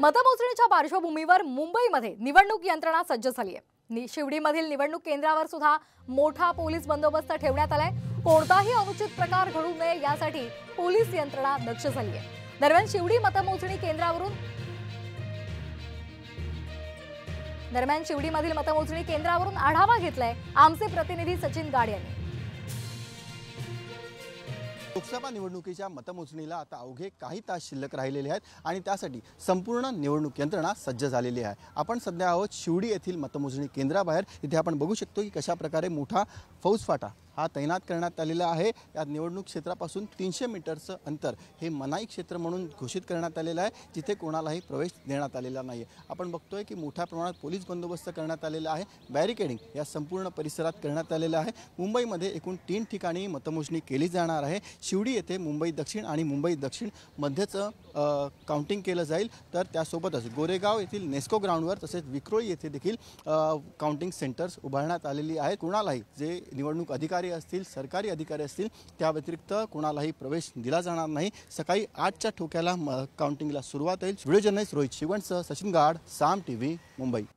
मतमोजणीच्या पार्श्वभूमीवर मुंबईमध्ये निवडणूक यंत्रणा सज्ज झाली आहे। शिवडीमधील निवडणूक केंद्रावर सुद्धा मोठा पोलीस बंदोबस्त ठेवण्यात आलाय। कोणताही अनुचित प्रकार घडू नये यासाठी पोलीस यंत्रणा दक्ष झाली आहे। दरम्यान शिवडी मतमोजणी केंद्रावरून आढावा घेतलाय आमचे प्रतिनिधी सचिन गाड यांनी। लोकसभा निवडणुकीच्या मतमोजणीला आता अवघे काही तास शिल्लक राहिलेले आहेत आणि त्यासाठी संपूर्ण निवडणूक यंत्रणा सज्ज झालेली आहे। आपण सध्या आहोत शिवडी येथील मतमोजणी केंद्राबाहेर। इथे आपण बघू शकतो की कशा प्रकारे मोठा फौजफाटा हा तैनात करण्यात आलेला आहे। या निवडणूक क्षेत्रापासून 300 मीटरचं अंतर हे मनाई क्षेत्र म्हणून घोषित करण्यात आलेलं आहे, जिथे कोणालाही प्रवेश देण्यात आलेला नाही। आपण बघतोय की मोठ्या प्रमाणात पोलीस बंदोबस्त करण्यात आलेला आहे। बॅरिकेडिंग या संपूर्ण परिसरात करण्यात आलेलं आहे। मुंबईमध्ये एकूण 3 ठिकाणी मतमोजणी केली जाणार आहे। शिवडी येथे मुंबई दक्षिण आणि मुंबई दक्षिण मध्येच काउंटिंग केलं जाईल, तर त्यासोबतच गोरेगाव येथील नेस्को ग्राउंडवर तसेच विक्रोळी येथे देखील काउंटिंग सेंटर्स उभारण्यात आलेली आहेत। कोणालाही जे निवडणूक अधिकारी असतील, सरकारी अधिकारी असतील, त्या व्यतिरिक्त कोणालाही प्रवेश दिला जाणार नाही। सकाळी 8च्या ठोक्याला काउंटिंगला सुरुवात होईल। व्हिडिओ जर्नलिस्ट रोहित शिवणसह सचिन गाड, साम टीव्ही, मुंबई।